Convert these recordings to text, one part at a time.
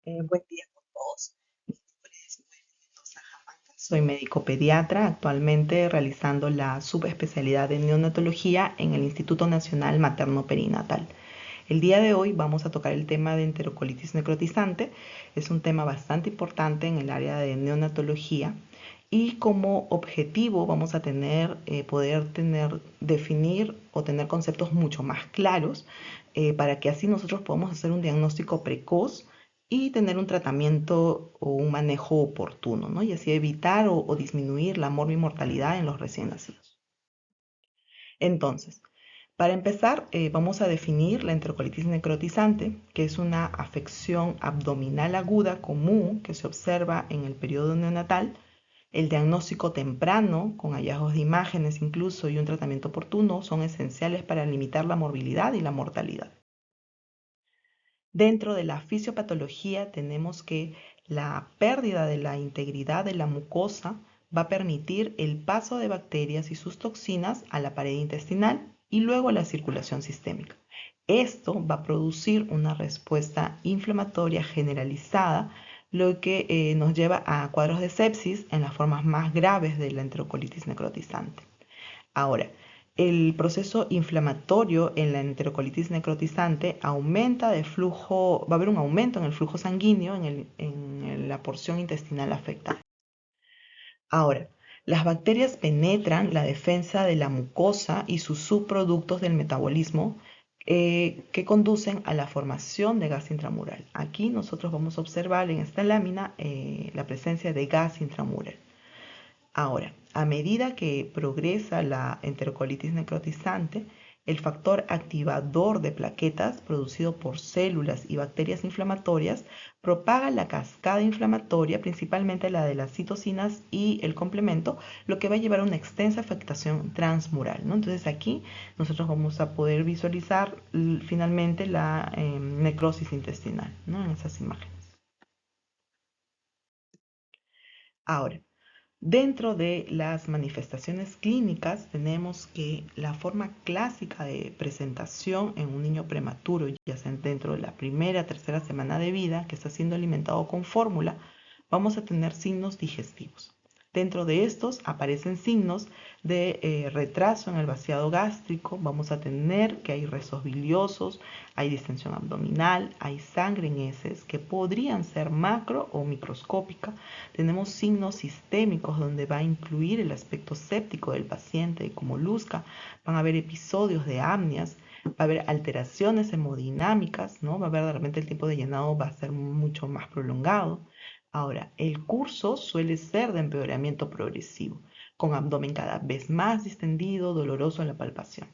Buen día con todos. Mi nombre es Noemi Mendoza Jamaica. Soy médico pediatra, actualmente realizando la subespecialidad en neonatología en el Instituto Nacional Materno Perinatal. El día de hoy vamos a tocar el tema de enterocolitis necrotizante. Es un tema bastante importante en el área de neonatología y como objetivo vamos a definir o tener conceptos mucho más claros para que así nosotros podamos hacer un diagnóstico precoz y tener un tratamiento o un manejo oportuno, ¿no? Y así evitar o disminuir la morbimortalidad en los recién nacidos. Entonces, para empezar, vamos a definir la enterocolitis necrotizante, que es una afección abdominal aguda común que se observa en el periodo neonatal. El diagnóstico temprano, con hallazgos de imágenes incluso y un tratamiento oportuno, son esenciales para limitar la morbilidad y la mortalidad. Dentro de la fisiopatología tenemos que la pérdida de la integridad de la mucosa va a permitir el paso de bacterias y sus toxinas a la pared intestinal y luego a la circulación sistémica. Esto va a producir una respuesta inflamatoria generalizada, lo que nos lleva a cuadros de sepsis en las formas más graves de la enterocolitis necrotizante. Ahora, el proceso inflamatorio en la enterocolitis necrotizante aumenta de flujo, va a haber un aumento en el flujo sanguíneo en la porción intestinal afectada. Ahora, las bacterias penetran la defensa de la mucosa y sus subproductos del metabolismo que conducen a la formación de gas intramural. Aquí nosotros vamos a observar en esta lámina la presencia de gas intramural. Ahora, a medida que progresa la enterocolitis necrotizante, el factor activador de plaquetas producido por células y bacterias inflamatorias propaga la cascada inflamatoria, principalmente la de las citocinas y el complemento, lo que va a llevar a una extensa afectación transmural, ¿no? Entonces aquí nosotros vamos a poder visualizar finalmente la necrosis intestinal, ¿no? En esas imágenes. Ahora, dentro de las manifestaciones clínicas tenemos que la forma clásica de presentación en un niño prematuro, ya sea dentro de la primera, tercera semana de vida, que está siendo alimentado con fórmula, vamos a tener signos digestivos. Dentro de estos aparecen signos de retraso en el vaciado gástrico, vamos a tener que hay rezos biliosos, hay distensión abdominal, hay sangre en heces que podrían ser macro o microscópica. Tenemos signos sistémicos donde va a incluir el aspecto séptico del paciente, como luzca, van a haber episodios de apneas, va a haber alteraciones hemodinámicas, ¿no? Va a haber de repente el tiempo de llenado va a ser mucho más prolongado. Ahora, el curso suele ser de empeoramiento progresivo, con abdomen cada vez más distendido, doloroso en la palpación.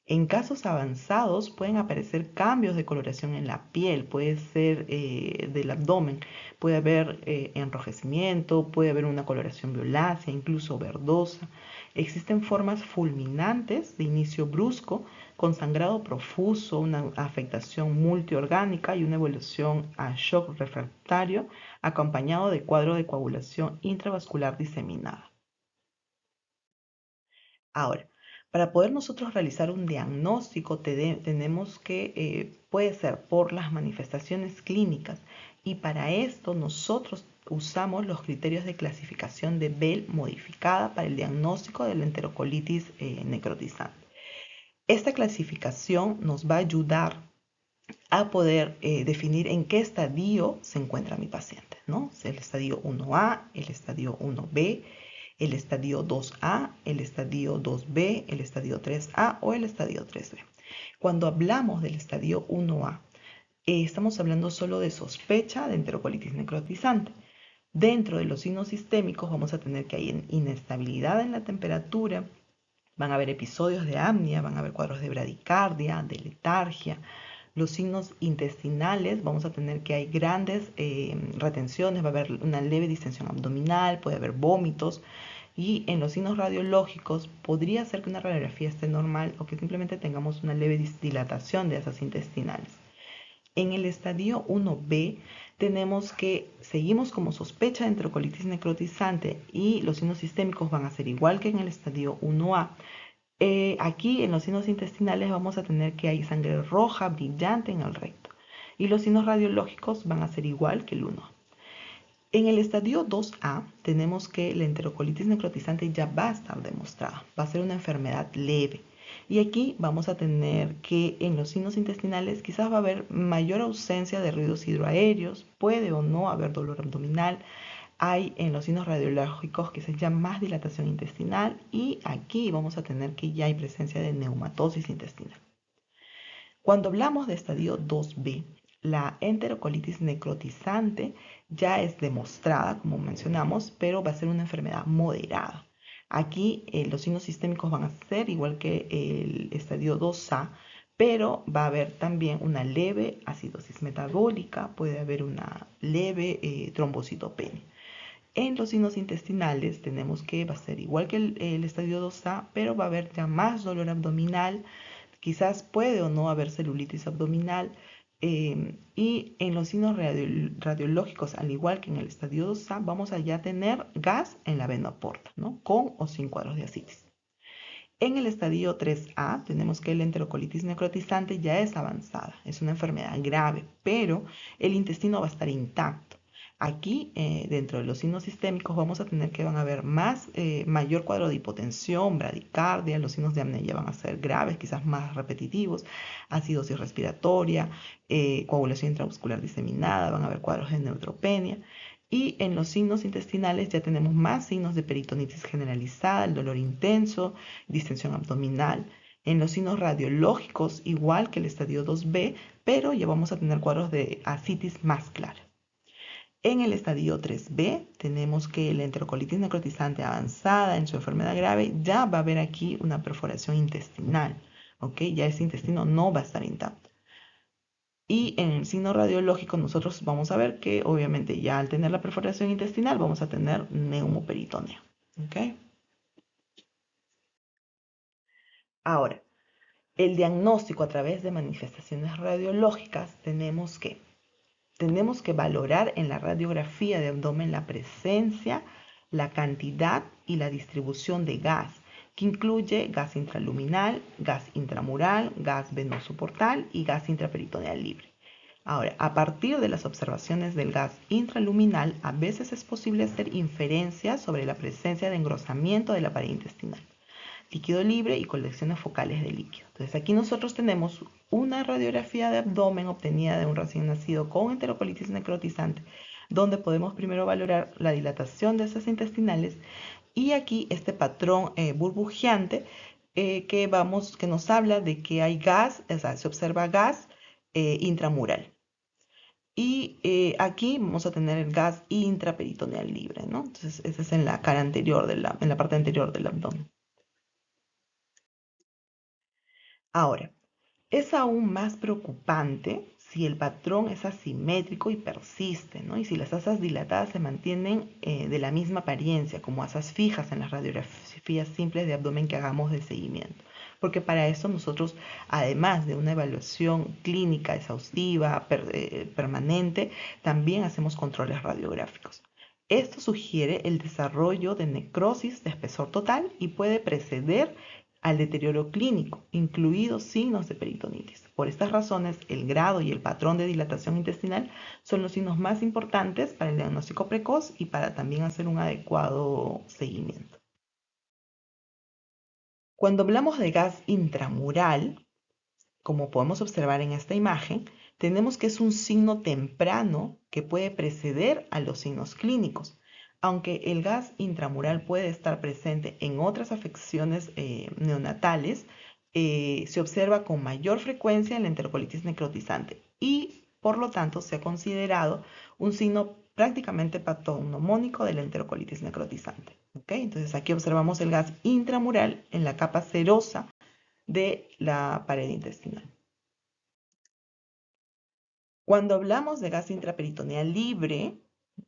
En casos avanzados pueden aparecer cambios de coloración en la piel, puede ser del abdomen, puede haber enrojecimiento, puede haber una coloración violácea, incluso verdosa. Existen formas fulminantes de inicio brusco, con sangrado profuso, una afectación multiorgánica y una evolución a shock refractario, acompañado de cuadro de coagulación intravascular diseminada. Ahora, para poder nosotros realizar un diagnóstico tenemos que, puede ser por las manifestaciones clínicas y para esto nosotros usamos los criterios de clasificación de Bell modificada para el diagnóstico de la enterocolitis necrotizante. Esta clasificación nos va a ayudar a poder definir en qué estadio se encuentra mi paciente, ¿no? El estadio 1A, el estadio 1B, el estadio 2A, el estadio 2B, el estadio 3A o el estadio 3B. Cuando hablamos del estadio 1A, estamos hablando solo de sospecha de enterocolitis necrotizante. Dentro de los signos sistémicos vamos a tener que hay inestabilidad en la temperatura, van a haber episodios de apnea, van a haber cuadros de bradicardia, de letargia. Los signos intestinales, vamos a tener que hay grandes retenciones, va a haber una leve distensión abdominal, puede haber vómitos. Y en los signos radiológicos podría ser que una radiografía esté normal o que simplemente tengamos una leve dilatación de esas intestinales. En el estadio 1B tenemos que seguimos como sospecha de enterocolitis necrotizante y los signos sistémicos van a ser igual que en el estadio 1A. Aquí en los signos intestinales vamos a tener que hay sangre roja brillante en el recto. y los signos radiológicos van a ser igual que el 1. En el estadio 2A tenemos que la enterocolitis necrotizante ya va a estar demostrada, va a ser una enfermedad leve. Y aquí vamos a tener que en los signos intestinales quizás va a haber mayor ausencia de ruidos hidroaéreos, puede o no haber dolor abdominal. Hay en los signos radiológicos quizás ya más dilatación intestinal y aquí vamos a tener que ya hay presencia de neumatosis intestinal. Cuando hablamos de estadio 2B, la enterocolitis necrotizante ya es demostrada, como mencionamos, pero va a ser una enfermedad moderada. Aquí los signos sistémicos van a ser igual que el estadio 2A, pero va a haber también una leve acidosis metabólica, puede haber una leve trombocitopenia. En los signos intestinales tenemos que va a ser igual que el estadio 2A, pero va a haber ya más dolor abdominal, quizás puede o no haber celulitis abdominal. Y en los signos radiológicos, al igual que en el estadio 2A, vamos a ya tener gas en la vena porta, ¿no? Con o sin cuadros de ascitis. En el estadio 3A tenemos que la enterocolitis necrotizante ya es avanzada, es una enfermedad grave, pero el intestino va a estar intacto. Aquí, dentro de los signos sistémicos, vamos a tener que van a haber mayor cuadro de hipotensión, bradicardia, los signos de apnea van a ser graves, quizás más repetitivos, acidosis respiratoria, coagulación intramuscular diseminada, van a haber cuadros de neutropenia. Y en los signos intestinales ya tenemos más signos de peritonitis generalizada, el dolor intenso, distensión abdominal. En los signos radiológicos, igual que el estadio 2B, pero ya vamos a tener cuadros de ascitis más clara. En el estadio 3B tenemos que la enterocolitis necrotizante avanzada en su enfermedad grave ya va a haber aquí una perforación intestinal, ¿ok? Ya ese intestino no va a estar intacto. Y en el signo radiológico nosotros vamos a ver que obviamente ya al tener la perforación intestinal vamos a tener neumoperitoneo, ¿ok? Ahora, el diagnóstico a través de manifestaciones radiológicas tenemos que valorar en la radiografía de abdomen la presencia, la cantidad y la distribución de gas, que incluye gas intraluminal, gas intramural, gas venoso portal y gas intraperitoneal libre. Ahora, a partir de las observaciones del gas intraluminal, a veces es posible hacer inferencias sobre la presencia de engrosamiento de la pared intestinal, líquido libre y colecciones focales de líquido. Entonces aquí nosotros tenemos una radiografía de abdomen obtenida de un recién nacido con enterocolitis necrotizante, donde podemos primero valorar la dilatación de esas intestinales y aquí este patrón burbujeante que nos habla de que hay gas, o sea, se observa gas intramural. Y aquí vamos a tener el gas intraperitoneal libre, ¿no? Entonces, ese es en la cara anterior, en la parte anterior del abdomen. Ahora, es aún más preocupante si el patrón es asimétrico y persiste, ¿no? Y si las asas dilatadas se mantienen de la misma apariencia, como asas fijas en las radiografías simples de abdomen que hagamos de seguimiento. Porque para eso nosotros, además de una evaluación clínica exhaustiva, permanente, también hacemos controles radiográficos. Esto sugiere el desarrollo de necrosis de espesor total y puede preceder al deterioro clínico, incluidos signos de peritonitis. Por estas razones, el grado y el patrón de dilatación intestinal son los signos más importantes para el diagnóstico precoz y para también hacer un adecuado seguimiento. Cuando hablamos de gas intramural, como podemos observar en esta imagen, tenemos que es un signo temprano que puede preceder a los signos clínicos. Aunque el gas intramural puede estar presente en otras afecciones neonatales, se observa con mayor frecuencia en la enterocolitis necrotizante y por lo tanto se ha considerado un signo prácticamente patognomónico de la enterocolitis necrotizante. ¿Okay? Entonces aquí observamos el gas intramural en la capa serosa de la pared intestinal. Cuando hablamos de gas intraperitoneal libre,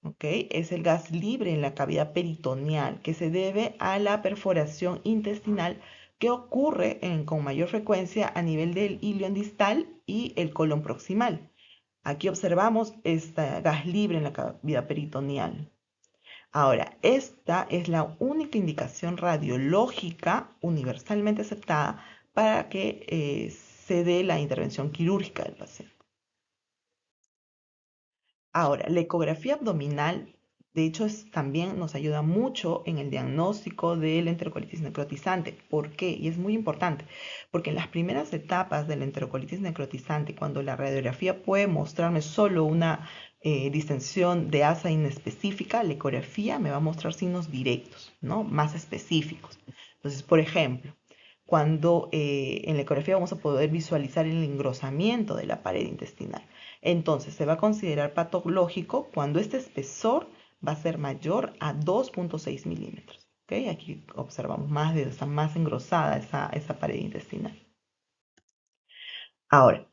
¿okay? Es el gas libre en la cavidad peritoneal que se debe a la perforación intestinal que ocurre con mayor frecuencia a nivel del ilion distal y el colon proximal. Aquí observamos este gas libre en la cavidad peritoneal. Ahora, esta es la única indicación radiológica universalmente aceptada para que se dé la intervención quirúrgica del paciente. Ahora, la ecografía abdominal, de hecho, también nos ayuda mucho en el diagnóstico de la enterocolitis necrotizante. ¿Por qué? Y es muy importante, porque en las primeras etapas de la enterocolitis necrotizante, cuando la radiografía puede mostrarme solo una distensión de asa inespecífica, la ecografía me va a mostrar signos directos, ¿no? Más específicos. Entonces, por ejemplo, cuando en la ecografía vamos a poder visualizar el engrosamiento de la pared intestinal. Entonces, se va a considerar patológico cuando este espesor va a ser mayor a 2,6 milímetros. ¿Okay? Aquí observamos está más engrosada esa pared intestinal. Ahora,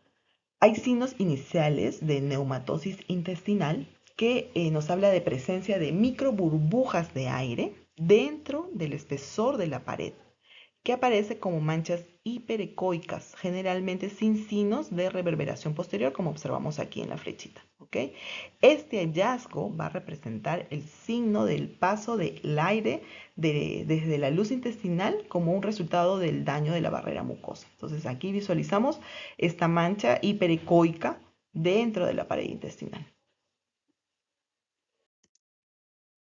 hay signos iniciales de neumatosis intestinal que nos habla de presencia de microburbujas de aire dentro del espesor de la pared, que aparece como manchas hiperecoicas, generalmente sin signos de reverberación posterior, como observamos aquí en la flechita. ¿Okay? Este hallazgo va a representar el signo del paso del aire desde la luz intestinal como un resultado del daño de la barrera mucosa. Entonces aquí visualizamos esta mancha hiperecoica dentro de la pared intestinal.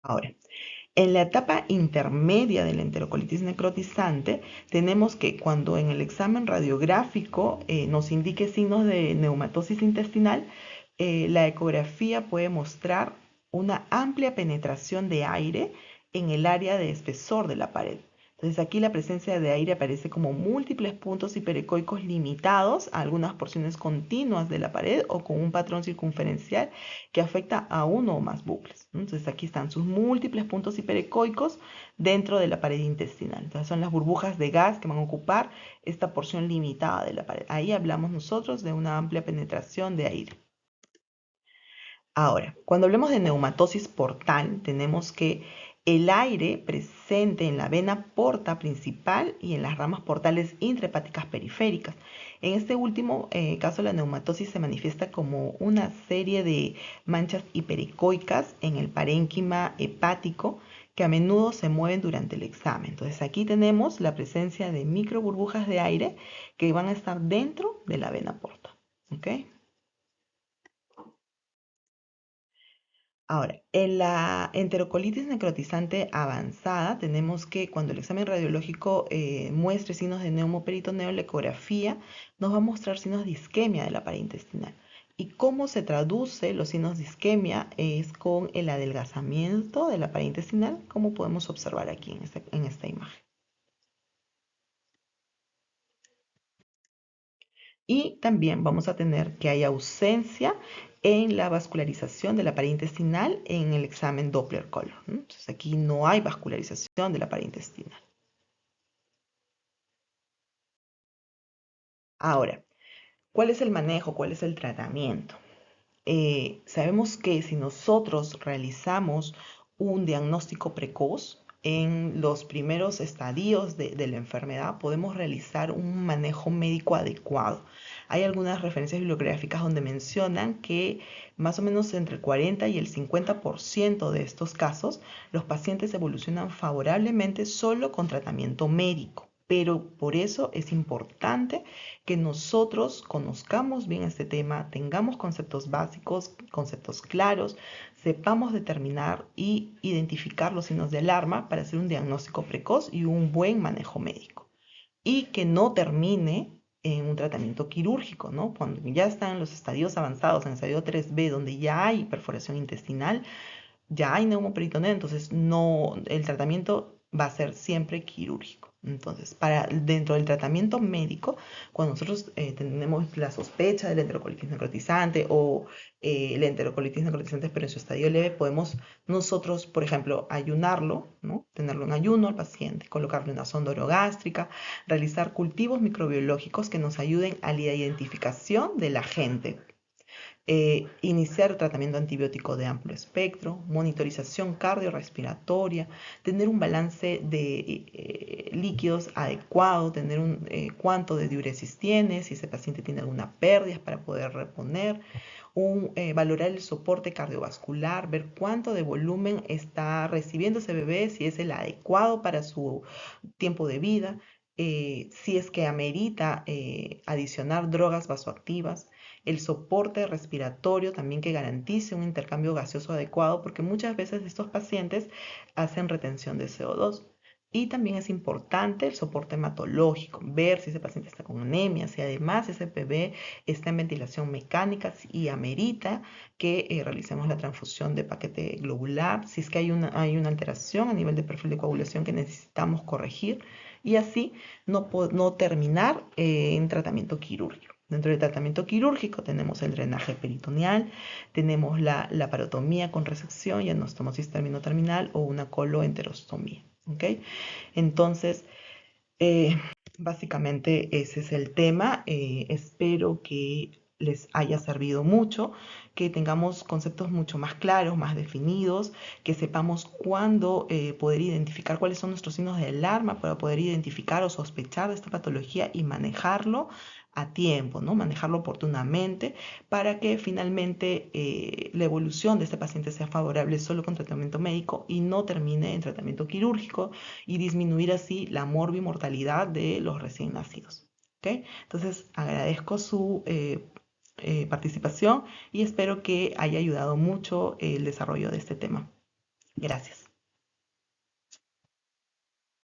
Ahora, en la etapa intermedia de la enterocolitis necrotizante, tenemos que cuando en el examen radiográfico nos indique signos de neumatosis intestinal, la ecografía puede mostrar una amplia penetración de aire en el área de espesor de la pared. Entonces aquí la presencia de aire aparece como múltiples puntos hiperecoicos limitados a algunas porciones continuas de la pared o con un patrón circunferencial que afecta a uno o más bucles. Entonces aquí están sus múltiples puntos hiperecoicos dentro de la pared intestinal. Entonces son las burbujas de gas que van a ocupar esta porción limitada de la pared. Ahí hablamos nosotros de una amplia penetración de aire. Ahora, cuando hablemos de neumatosis portal, tenemos que el aire presente en la vena porta principal y en las ramas portales intrahepáticas periféricas. En este último caso, la neumatosis se manifiesta como una serie de manchas hiperecoicas en el parénquima hepático que a menudo se mueven durante el examen. Entonces aquí tenemos la presencia de microburbujas de aire que van a estar dentro de la vena porta. ¿Okay? Ahora, en la enterocolitis necrotizante avanzada, tenemos que cuando el examen radiológico muestre signos de neumoperitoneo, la ecografía nos va a mostrar signos de isquemia de la pared intestinal. ¿Y cómo se traduce los signos de isquemia? Es con el adelgazamiento de la pared intestinal, como podemos observar aquí en esta imagen. Y también vamos a tener que hay ausencia en la vascularización de la pared intestinal en el examen Doppler color. Entonces aquí no hay vascularización de la pared intestinal. Ahora, ¿cuál es el manejo? ¿Cuál es el tratamiento? Sabemos que si nosotros realizamos un diagnóstico precoz en los primeros estadios de la enfermedad, podemos realizar un manejo médico adecuado. Hay algunas referencias bibliográficas donde mencionan que más o menos entre el 40 y el 50% de estos casos, los pacientes evolucionan favorablemente solo con tratamiento médico. Pero por eso es importante que nosotros conozcamos bien este tema, tengamos conceptos básicos, conceptos claros, sepamos determinar y identificar los signos de alarma para hacer un diagnóstico precoz y un buen manejo médico. Y que no termine en un tratamiento quirúrgico, ¿no? Cuando ya están en los estadios avanzados, en el estadio 3B, donde ya hay perforación intestinal, ya hay neumoperitoneo, entonces no, el tratamiento va a ser siempre quirúrgico. Entonces, dentro del tratamiento médico, cuando nosotros tenemos la sospecha de la enterocolitis necrotizante o la enterocolitis necrotizante pero en su estadio leve, podemos nosotros, por ejemplo, ayunarlo, ¿no? Tenerlo en ayuno al paciente, colocarle una sonda orogástrica, realizar cultivos microbiológicos que nos ayuden a la identificación del agente, iniciar tratamiento antibiótico de amplio espectro, monitorización cardiorrespiratoria, tener un balance de líquidos adecuado, tener un cuánto de diuresis tiene, si ese paciente tiene alguna pérdida para poder reponer, valorar el soporte cardiovascular, ver cuánto de volumen está recibiendo ese bebé, si es el adecuado para su tiempo de vida, si es que amerita adicionar drogas vasoactivas. el soporte respiratorio también que garantice un intercambio gaseoso adecuado, porque muchas veces estos pacientes hacen retención de CO2. Y también es importante el soporte hematológico, ver si ese paciente está con anemia, si además ese bebé está en ventilación mecánica y amerita que realicemos la transfusión de paquete globular, si es que hay una alteración a nivel de perfil de coagulación que necesitamos corregir y así no terminar en tratamiento quirúrgico. Dentro del tratamiento quirúrgico tenemos el drenaje peritoneal, tenemos la laparotomía con resección y anostomosis terminal o una coloenterostomía. ¿Okay? Entonces, básicamente ese es el tema. Espero que les haya servido mucho, que tengamos conceptos mucho más claros, más definidos, que sepamos cuándo poder identificar cuáles son nuestros signos de alarma para poder identificar o sospechar de esta patología y manejarlo a tiempo, ¿no? Manejarlo oportunamente para que finalmente la evolución de este paciente sea favorable solo con tratamiento médico y no termine en tratamiento quirúrgico y disminuir así la morbimortalidad de los recién nacidos. ¿Okay? Entonces agradezco su participación y espero que haya ayudado mucho el desarrollo de este tema. Gracias.